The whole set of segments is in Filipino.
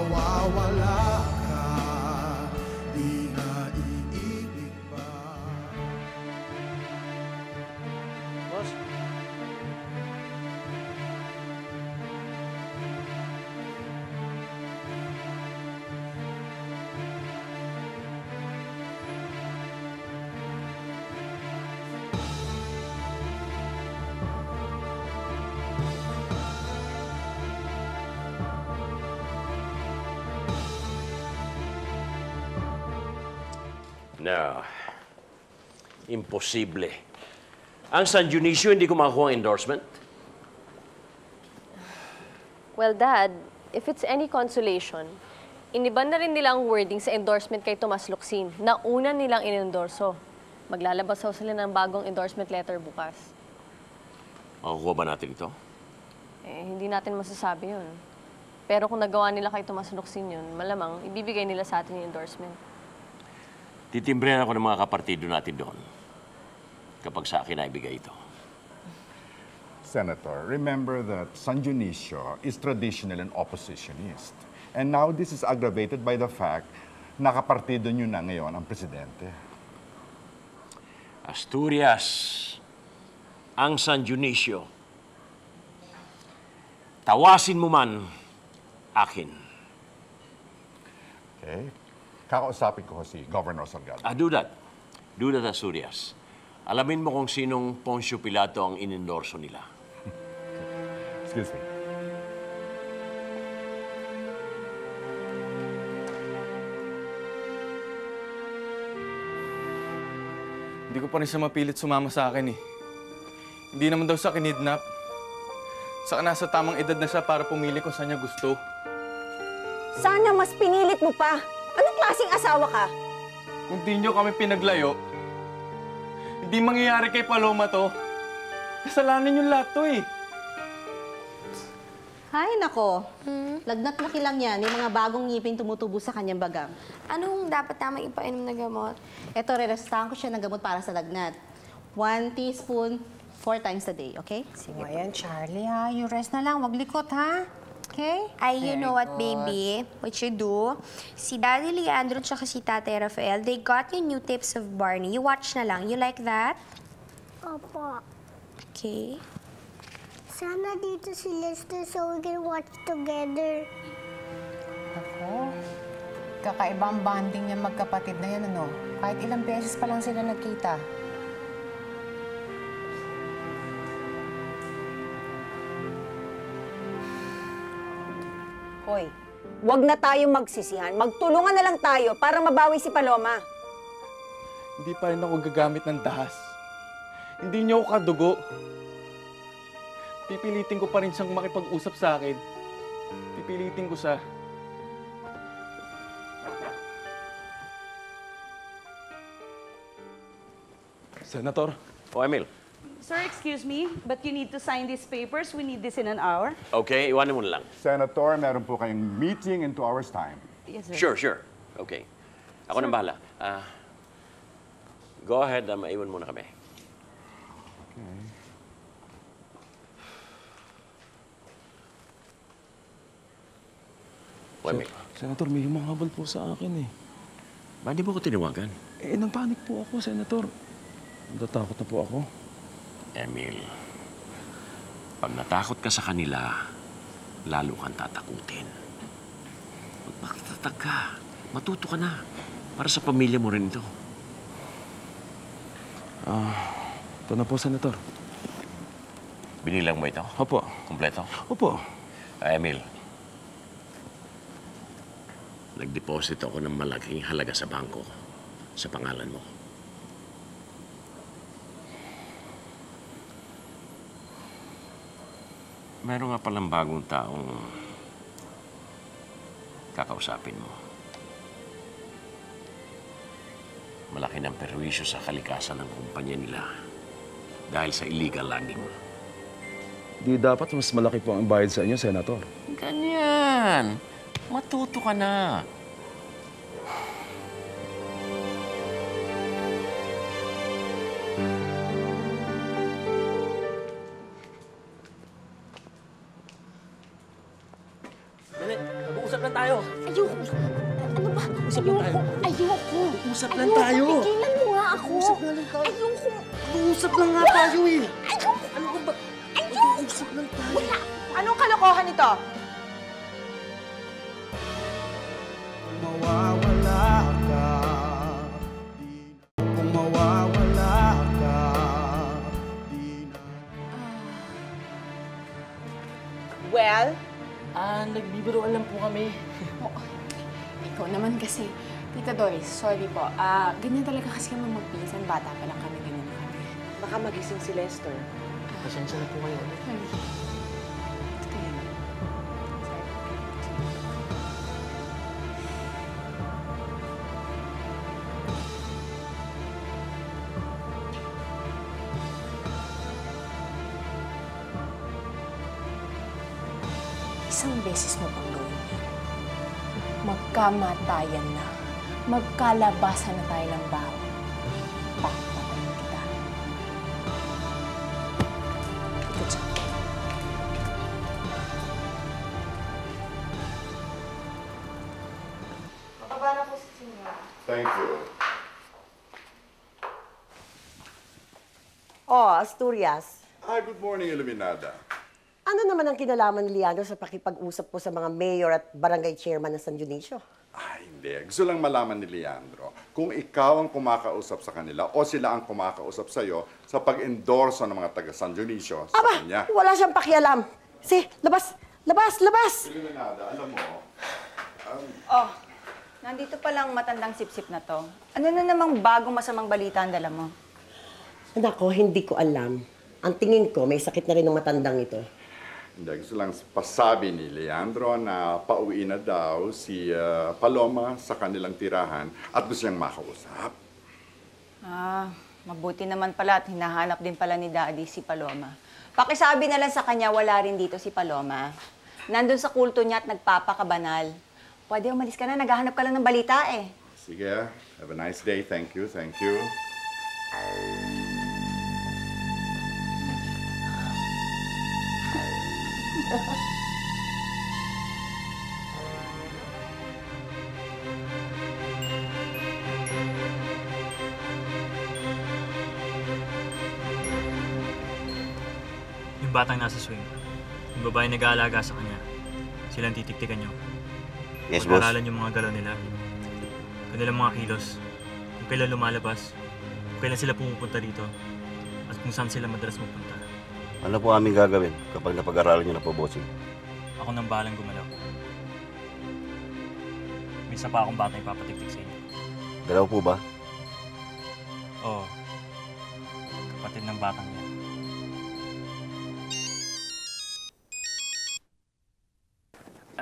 mawawala ka, di na iibig pa. Boss? No. Imposible. Ang San Dionisio hindi ko makakuha ang endorsement. Well, Dad, if it's any consolation, iniba na rin nila ang wording sa endorsement kay Tomas Locsin na una nilang inendorso. Maglalabas daw sila ng bagong endorsement letter bukas. Makukuha ba natin ito? Hindi natin masasabi yun. Pero kung nagawa nila kay Tomas Locsin yun, malamang ibibigay nila sa atin yung endorsement. Titimbrehan ako ng mga kapartido natin doon kapag sa akin na ibigay ito. Senator, remember that San Dionisio is traditional and oppositionist. And now this is aggravated by the fact na kapartido nyo na ngayon ang presidente. Asturias, ang San Dionisio. Tawasin mo man akin. Okay? Kakausapin ko si Governor Salgado. Do that. Do that, Asturias. Alamin mo kung sinong Poncio Pilato ang inendorso nila. Excuse me. Hindi ko pa rin siya mapilit sumama sa akin eh. Hindi naman daw siya kinidnap. Saka nasa tamang edad na siya para pumili kung saan niya gusto. Sana mas pinilit mo pa. Anong klaseng asawa ka? Kung di niyo kami pinaglayo, hindi mangyayari kay Paloma to. Kasalanan yung lahat to eh. Hay, nako. Lagnat-laki lang yan. Yung mga bagong ngipin tumutubo sa kanyang bagang. Anong dapat tamang ipainom na gamot? Ito, re-restahan ko siya ng gamot para sa lagnat. 1 teaspoon, 4 times a day, okay? Sige. Ayan, Charlie, ha? You rest na lang. Wag likot, ha? Okay? Ay, you know what, baby? What you do? Si Daddy Leandro at si Tatay Rafael, they got you new tapes of Barney. You watch na lang. You like that? Opo. Okay. Sana dito si Lester so we can watch together. Ako, kakaibang bonding niya magkapatid na yan, ano? Kahit ilang beses pa lang sila nagkita. Hoy, wag na tayo magsisihan. Magtulungan na lang tayo para mabawi si Paloma. Hindi pa rin ako gagamit ng dahas. Hindi niyo ako kadugo. Pipilitin ko pa rin siyang makipag-usap sa akin. Pipilitin ko siya. Senator. Emil. Sir, excuse me, but you need to sign these papers. We need this in an hour. Okay, iwanan mo na lang. Senator, meron po kayong meeting in 2 hours' time. Yes, sir. Sure. Okay. Ako nang bahala. Go ahead, maiwan muna kami. Okay. Emil. Senator, may humahabol po sa akin eh. Ba, di mo ko tinawagan? Nagpanik po ako, Senator. Natatakot na po ako. Emil, pag natakot ka sa kanila, lalo kang tatakutin. Magpakatatag ka. Matuto ka na. Para sa pamilya mo rin ito. Ito na po, Senator. Binilang mo ito? Opo. Kompleto? Opo. Emil, nag-deposit ako ng malaking halaga sa bangko sa pangalan mo. Meron nga palang bagong taong kakausapin mo. Malaki ng perwisyo sa kalikasan ng kumpanya nila dahil sa illegal logging. Di dapat mas malaki po ang bayad sa inyo, Senator. Ganyan. Matuto ka na. Dali, mag-uusap lang tayo. Ayoko. Ano ba? Usap lang tayo. Ayoko. Usap lang tayo. Tigilan mo nga ako. Usap nga lang tayo. Ayoko. Usap lang nga tayo eh. Ayoko. Ano ka ba? Ayoko. Usap lang tayo. Wala. Anong kalokohan ito? Mawawala ka, kung mawawala ka, di na. Well, Nagbibiroan lang po kami. Ikaw naman kasi. Tita Doris, sorry po. Ganyan talaga kasi kami magpinsan. Bata pa lang kami, ganyan na kami. baka magising si Lester. Pasensya na po kayo ulit. Isang beses mo pang gawin yan. Magkamatayan na. Magkalabasan na tayo ng baho. Papatayin kita. Ito siya. Makabala po si Senora. Thank you. Oh, Asturias. Hi, good morning, Iluminada. Ano naman ang kinalaman ni Leandro sa pakipag-usap po sa mga mayor at barangay chairman ng San Dionisio? Ay, hindi. Gusto lang malaman ni Leandro kung ikaw ang kumakausap sa kanila o sila ang kumakausap sa iyo sa pag-endorso ng mga taga San Dionisio sa kanya. Wala siyang pakialam. Si, labas! Labas! Labas! Iluminada, alam mo, Oh, nandito palang matandang sip-sip na to. Ano na namang bagong masamang balita ang dala mo? Nako, hindi ko alam. Ang tingin ko, may sakit na rin ng matandang ito. hindi, gusto lang pasabi ni Leandro na pauwi na daw si Paloma sa kanilang tirahan at gusto niyang makausap. Ah, mabuti naman pala at hinahanap din pala ni Daddy si Paloma. Pakisabi na lang sa kanya wala rin dito si Paloma. Nandun sa kulto niya at nagpapakabanal. Pwede umalis ka na, naghahanap ka lang ng balita eh. Sige, have a nice day. Thank you, thank you. Yung batang nasa swing, yung babae nag-aalaga sa kanya, silang titiktikan nyo. Yes, boss. Pag-aralan yung mga galaw nila, kanilang mga kilos, kung kailan lumalabas, kung kailan sila pumupunta dito, at kung saan sila madalas magpunta. Ano po aming gagawin kapag napag-aralan nyo na po, bossing? Ako nang bahalang gumalaw. May isa pa akong batang ipapatiktik sa inyo. Dalaw po ba? Oo. Kapatid ng batang niya.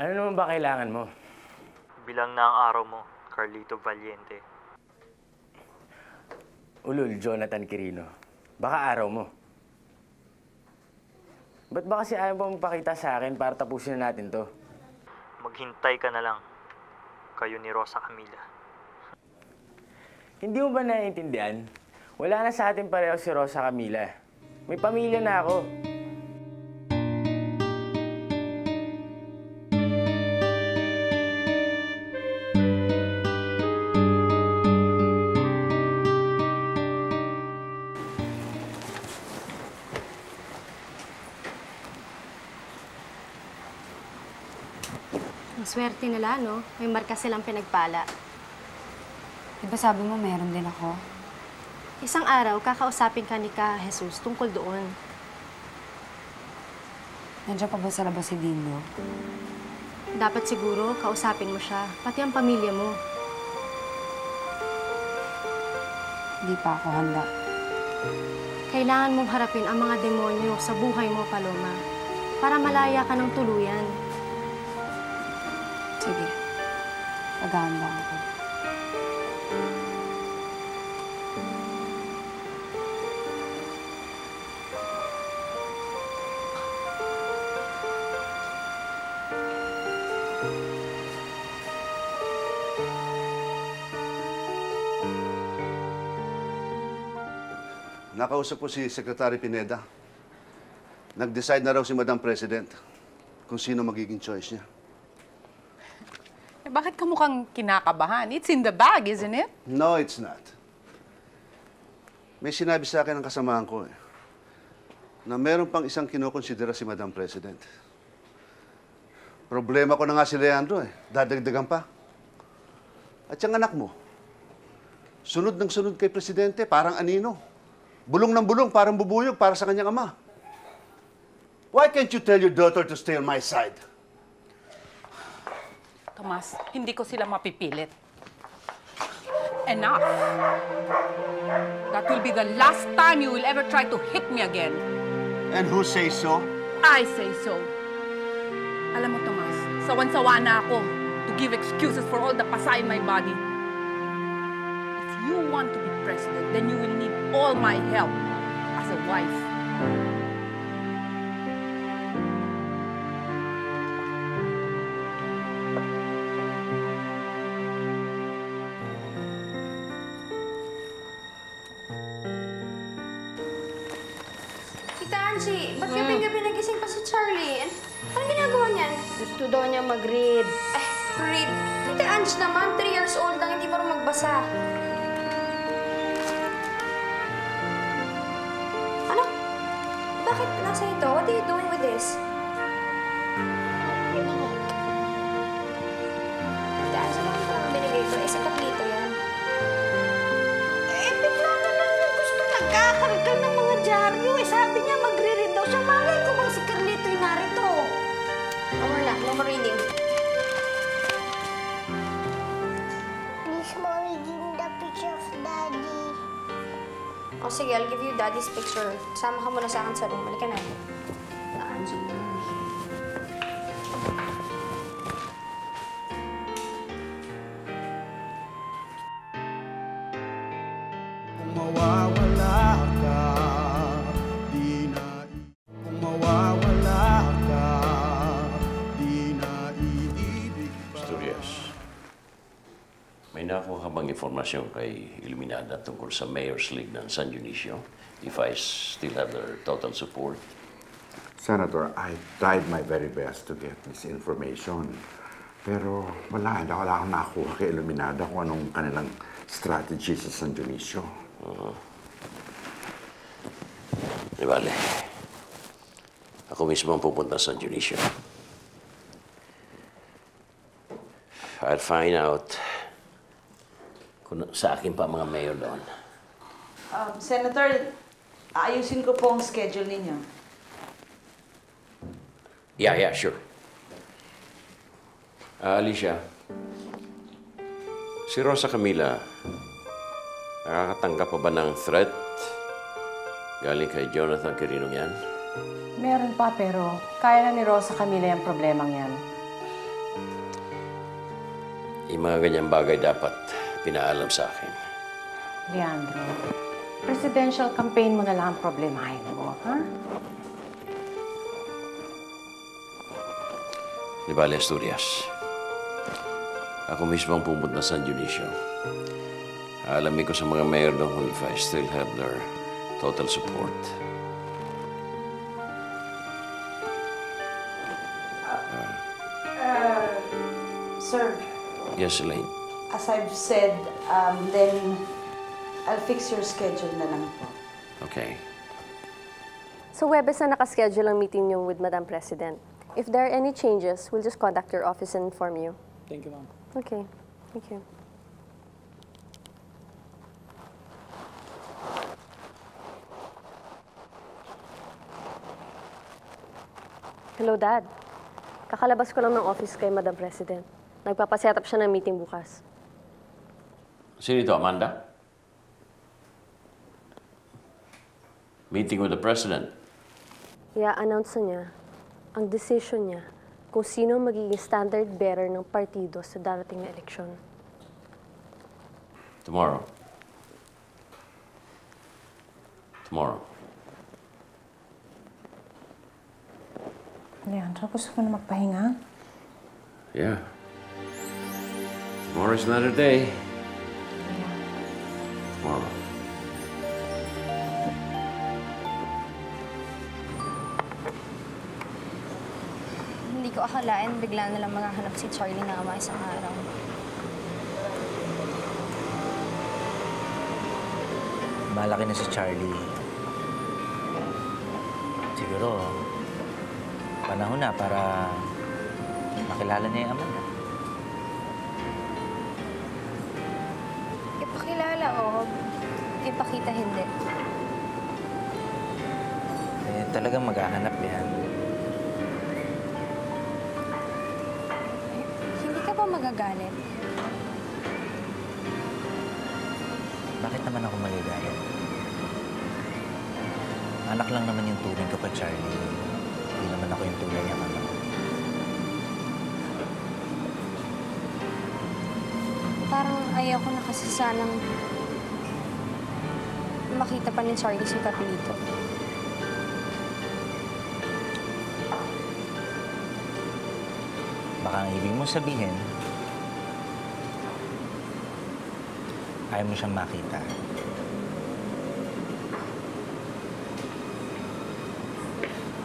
Ano naman ba kailangan mo? Bilang na ang araw mo, Carlito Valiente. Ulul, Jonathan Quirino. Baka araw mo. Ba't ba kasi ayaw mo magpakita sa akin para tapusin na natin to? Maghintay ka na lang. Kayo ni Rosa Camila. Hindi mo ba naiintindihan? Wala na sa atin pareho si Rosa Camila. May pamilya na ako. Swerte nila, no? May marka silang pinagpala. Diba sabi mo meron din ako? Isang araw, kakausapin ka ni Ka Jesus tungkol doon. Nandiyan pa ba sa labas si Dindo? Dapat siguro, kausapin mo siya, pati ang pamilya mo. Hindi pa ako handa. Kailangan mong harapin ang mga demonyo sa buhay mo, Paloma, para malaya ka ng tuluyan. Sige. Paghahanda ako. Nakausap ko si Secretary Pineda. Nag-decide na raw si Madam President kung sino magiging choice niya. bakit ka mukhang kinakabahan? It's in the bag, isn't it? No, it's not. May sinabi sa akin ng kasamahan ko na meron pang isang kinukonsidera si Madam President. Problema ko na nga si Leandro Dadagdagan pa. At yung anak mo, sunod ng sunod kay Presidente, parang anino. Bulong ng bulong, parang bubuyog para sa kanyang ama. Why can't you tell your daughter to stay on my side? Tomas, hindi ko sila mapipilit. Enough. That will be the last time you will ever try to hit me again. And who says so? I say so. Alam mo, Tomas, sawan-sawa na ako to give excuses for all the pasa in my body. If you want to be president, then you will need all my help as a wife. Tita Angie, ba't gabi-gabi nagising pa si Charlie? Ano ginagawa niyan? Gusto daw niya mag-read. Read. Tita Angie naman, 3 years old lang, hindi marunong magbasa. Ano? Bakit nasa ito? What are you doing with this? Tita Angie, bakit parang binigay ko? Isang kaplito yan. Bigla na lang niya gusto nagkakarga ng mga dyaryo. Sabi niya magre-read daw siya. Malay ko bang si Carlito'y narito. No more na, no more reading. Please, Mommy, give me the picture of Daddy. O sige, I'll give you Daddy's picture. Sama ka muna sa akin sa room. Halika na. Tita Angie. Kung mawawala ka, kung mawawala ka, di na iibig pa. Asturias, may nakuha ka bang informasyon kay Iluminada tungkol sa Mayor's League ng San Dionisio? If I still have their total support? Senator, I tried my very best to get this information. Pero wala akong nakuha kay Iluminada kung anong kanilang strategy sa San Dionisio. Di bale, ako mismo ang pupunta sa San Dionisio. I'll find out kung sa akin pa mga mayor doon. Senator, ayusin ko po ang schedule ninyo. Yeah, sure. Alicia, si Rosa Camila, nakakatanggap pa ba ng threat galing kay Jonathan Quirinong yan? Meron pa, pero kaya na ni Rosa Camila yung problemang yan. Yung mga ganyang bagay dapat pinaalam sa akin. Leandro, presidential campaign mo na lang ang problemahin mo, ha? Di bale, Asturias. Ako mismo ang pumunta sa San Dionisio. Alamin ko sa mga mayor doon if I still have their total support. Sir, Yes, Elaine. as I've said, then I'll fix your schedule na lang po. Okay. So, Webes na nakaschedule ang meeting niyo with Madam President. If there are any changes, we'll just contact your office and inform you. Thank you, ma'am. Okay. Thank you. Hello, Dad. Kakalabas ko lang ng office kay Madam President. Nagpapaset up siya ng meeting bukas. Sino ito, Amanda? Meeting with the President. I-announce na niya ang decision niya kung sino magiging standard bearer ng partido sa darating na eleksyon. Tomorrow. Tomorrow. Leandro, gusto ko na magpahinga. Yeah. Tomorrow's another day. Tomorrow. Hindi Hindi ko akalain bigla na lang maghahanap si Charlie na ama isang araw. Malaki na si Charlie. Siguro, panahon na para makilala niya yung ama niya. Ipakilala o ipakita hindi? Eh, talagang maghahanap yan. Hindi ka ba magagalit? Bakit naman ako magagalit? Anak lang naman yung turing ko pa, Charlie. Hindi naman ako yung tunay niyang anak. Parang ayaw ko na kasi sanang makita pa ni Charlie si Carlito. Baka ang ibig mo sabihin, ayaw mo siyang makita.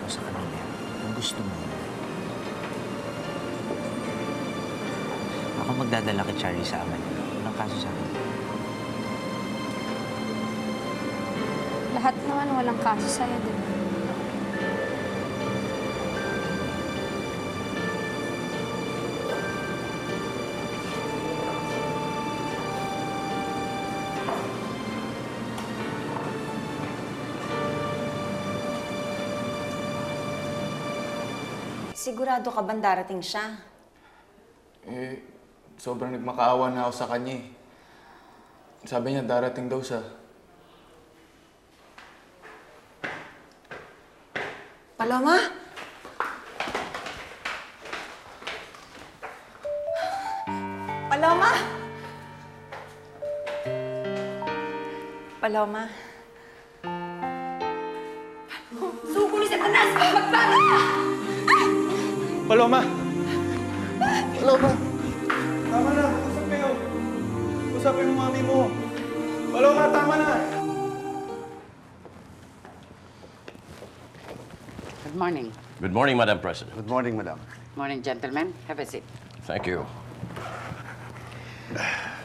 O sa kanila, kung gusto mo, ako magdadala kay Charlie sa ama niya. Walang kaso sa akin. Lahat naman walang kaso sa'yo, di ba? Sigurado ka bang darating siya? Eh, sobrang nagmakaawa na ako sa kanya eh. Sabi niya darating daw siya. Paloma? Paloma? Paloma? Suko ni Satanas! Magbaga! Paloma! Paloma! Tama na! Usap kayo! Usapin mo mami mo! Paloma, tama na! Good morning. Good morning, Madam President. Good morning, Madam. Morning, gentlemen. Have a seat. Thank you.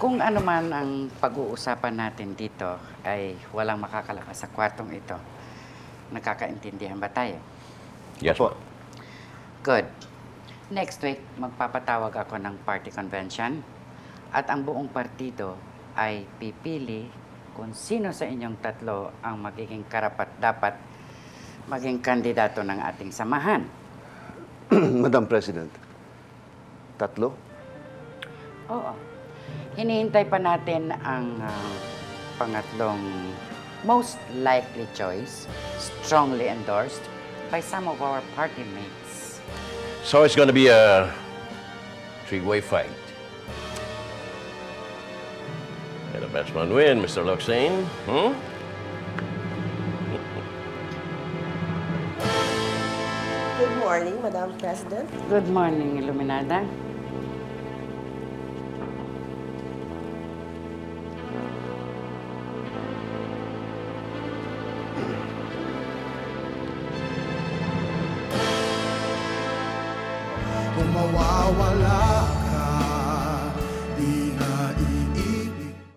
Kung ano man ang pag-uusapan natin dito ay walang makakalabas sa kwartong ito, nakakaintindihan ba tayo? Yes, po. Good. Next week, magpapatawag ako ng party convention at ang buong partido ay pipili kung sino sa inyong tatlo ang magiging karapat-dapat maging kandidato ng ating samahan. Madam President, tatlo? Oo. Hinihintay pa natin ang pangatlong most likely choice, strongly endorsed by some of our party mates. So it's going to be a three-way fight. And the best man win, Mr. Loxane. Hmm? Good morning, Madam President. Good morning, Iluminada. Kung mawawala